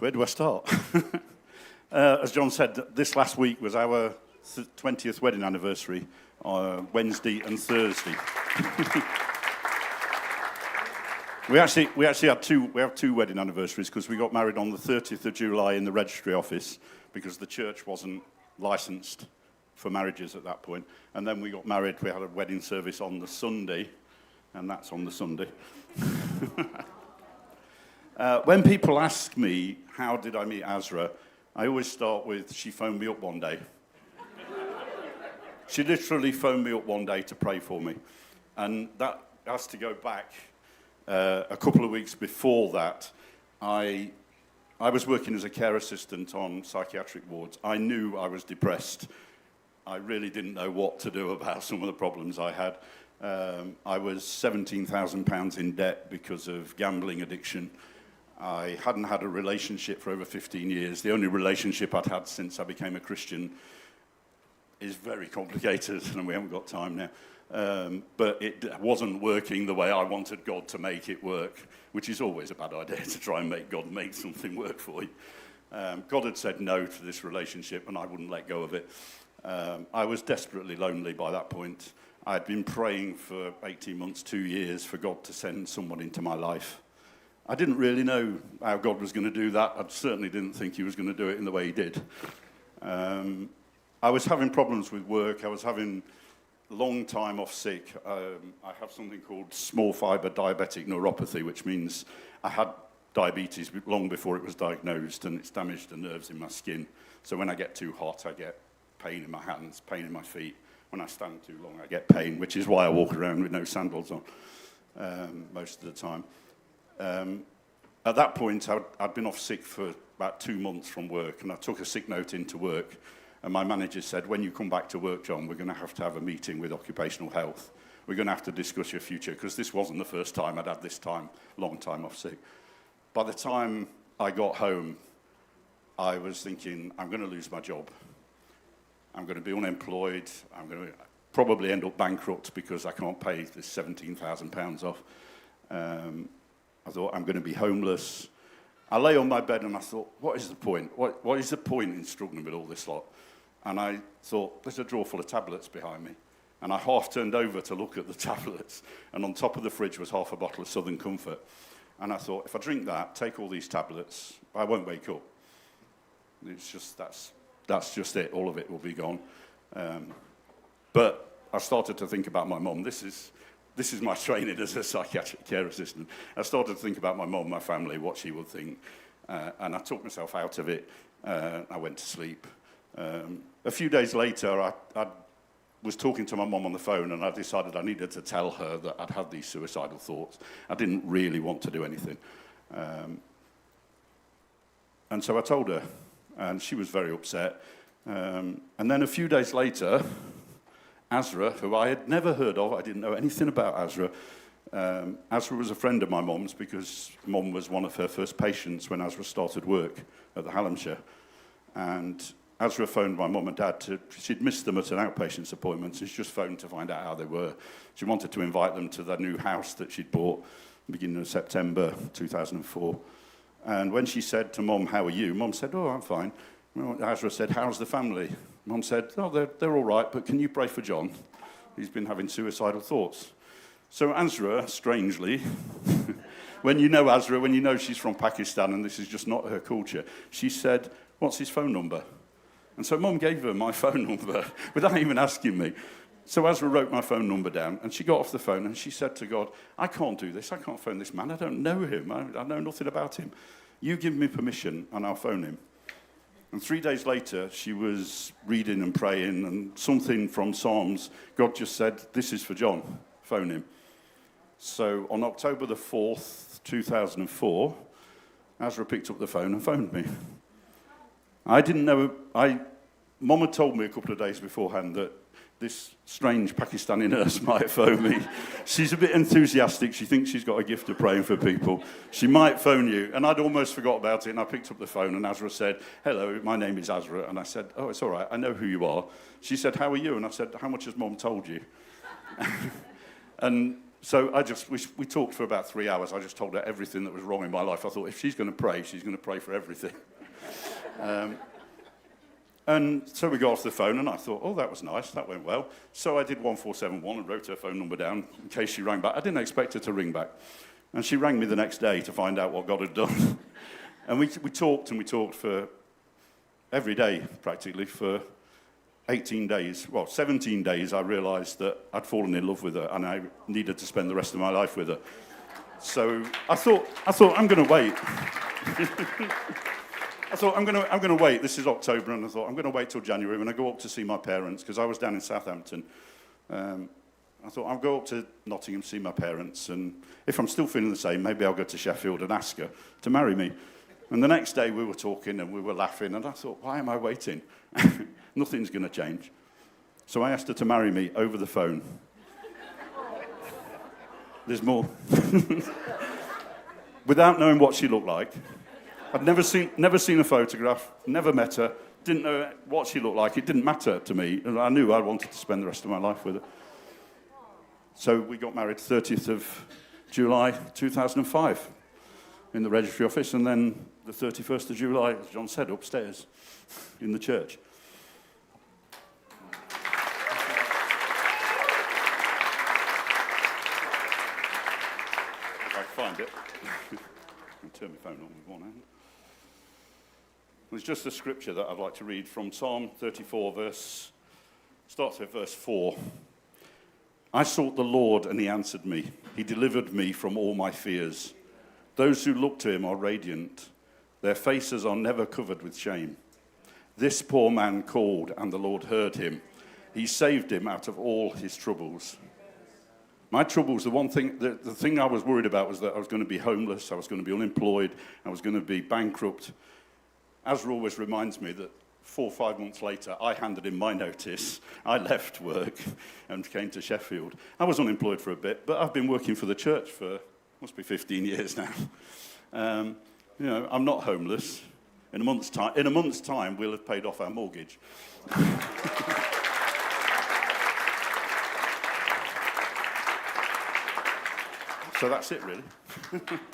Where do I start? As John said, this last week was our 20th wedding anniversary, Wednesday and Thursday. We actually have two wedding anniversaries because we got married on the 30th of July in the registry office because the church wasn't licensed for marriages at that point. And then we got married, we had a wedding service on the Sunday, and that's on the Sunday. When people ask me, how did I meet Azra, I always start with, she phoned me up one day. She literally phoned me up one day to pray for me. And that has to go back a couple of weeks before that. I was working as a care assistant on psychiatric wards. I knew I was depressed. I really didn't know what to do about some of the problems I had. I was £17,000 in debt because of gambling addiction. I hadn't had a relationship for over 15 years. The only relationship I'd had since I became a Christian is very complicated, and we haven't got time now. But it wasn't working the way I wanted God to make it work, which is always a bad idea, to try and make God make something work for you. God had said no to this relationship, and I wouldn't let go of it. I was desperately lonely by that point. I'd been praying for 18 months, 2 years, for God to send someone into my life. I didn't really know how God was going to do that. I certainly didn't think he was going to do it in the way he did. I was having problems with work. I was having a long time off sick. I have something called small fibre diabetic neuropathy, which means I had diabetes long before it was diagnosed, and it's damaged the nerves in my skin. So when I get too hot, I get pain in my hands, pain in my feet. When I stand too long, I get pain, which is why I walk around with no sandals on most of the time. At that point, I'd been off sick for about 2 months from work, and I took a sick note into work, and my manager said, when you come back to work, John, we're going to have a meeting with occupational health. We're going to have to discuss your future, because this wasn't the first time I'd had this long time off sick. By the time I got home, I was thinking, I'm going to lose my job. I'm going to be unemployed. I'm going to probably end up bankrupt because I can't pay this £17,000 off. I thought, I'm going to be homeless. I lay on my bed and I thought, what is the point? What is the point in struggling with all this lot? And I thought, there's a drawer full of tablets behind me. And I half turned over to look at the tablets. And on top of the fridge was half a bottle of Southern Comfort. And I thought, if I drink that, take all these tablets, I won't wake up. It's just, that's just it. All of it will be gone. But I started to think about my mum. This is my training as a psychiatric care assistant. I started to think about my mum, my family, what she would think. And I took myself out of it. I went to sleep. A few days later, I was talking to my mum on the phone, and I decided I needed to tell her that I'd had these suicidal thoughts. I didn't really want to do anything. And so I told her, and she was very upset. And then a few days later, Azra, who I had never heard of, I didn't know anything about Azra. Azra was a friend of my mum's because Mum was one of her first patients when Azra started work at the Hallamshire. And Azra phoned my mum and dad. She'd missed them at an outpatient's appointment, so she just phoned to find out how they were. She wanted to invite them to the new house that she'd bought beginning of September 2004. And when she said to Mum, how are you? Mum said, oh, I'm fine. Azra said, how's the family? Mum said, oh, they're all right, but can you pray for John? He's been having suicidal thoughts. So Azra, strangely, when you know Azra, when you know she's from Pakistan and this is just not her culture, she said, what's his phone number? And so Mum gave her my phone number without even asking me. So Azra wrote my phone number down, and she got off the phone and she said to God, I can't do this. I can't phone this man. I don't know him. I know nothing about him. You give me permission and I'll phone him. And 3 days later, she was reading and praying, and something from Psalms, God just said, this is for John, phone him. So on October the 4th, 2004, Azra picked up the phone and phoned me. I didn't know, Mum had told me a couple of days beforehand that this strange Pakistani nurse might phone me. She's a bit enthusiastic. She thinks she's got a gift of praying for people. She might phone you. And I'd almost forgot about it, and I picked up the phone, and Azra said, hello, my name is Azra. And I said, oh, it's all right. I know who you are. She said, how are you? And I said, how much has Mum told you? And So we talked for about 3 hours. I just told her everything that was wrong in my life. I thought, if she's going to pray, she's going to pray for everything. And so we got off the phone, and I thought, oh, that was nice. That went well. So I did 1471 and wrote her phone number down in case she rang back. I didn't expect her to ring back. And she rang me the next day to find out what God had done. And we talked, and we talked for every day, practically, for 18 days. Well, 17 days, I realised that I'd fallen in love with her, and I needed to spend the rest of my life with her. So I thought, I'm going to wait. I thought, I'm going to wait. This is October, and I thought, I'm going to wait till January when I go up to see my parents, because I was down in Southampton. I thought, I'll go up to Nottingham, see my parents, and if I'm still feeling the same, maybe I'll go to Sheffield and ask her to marry me. And the next day we were talking and we were laughing, and I thought, why am I waiting? Nothing's going to change. So I asked her to marry me over the phone. There's more. Without knowing what she looked like. I'd never seen a photograph, never met her, didn't know what she looked like. It didn't matter to me, and I knew I wanted to spend the rest of my life with her. So we got married 30th of July 2005 in the registry office, and then the 31st of July, as John said, upstairs in the church. If I find it, I'll turn my phone on with one hand. There's just a scripture that I'd like to read from Psalm 34, starts at verse 4. I sought the Lord, and he answered me. He delivered me from all my fears. Those who look to him are radiant. Their faces are never covered with shame. This poor man called, and the Lord heard him. He saved him out of all his troubles. My troubles, the thing I was worried about was that I was going to be homeless, I was going to be unemployed, I was going to be bankrupt. Azra always reminds me that 4 or 5 months later, I handed in my notice. I left work and came to Sheffield. I was unemployed for a bit, but I've been working for the church for, must be 15 years now. I'm not homeless. In a month's time, we'll have paid off our mortgage. So that's it, really.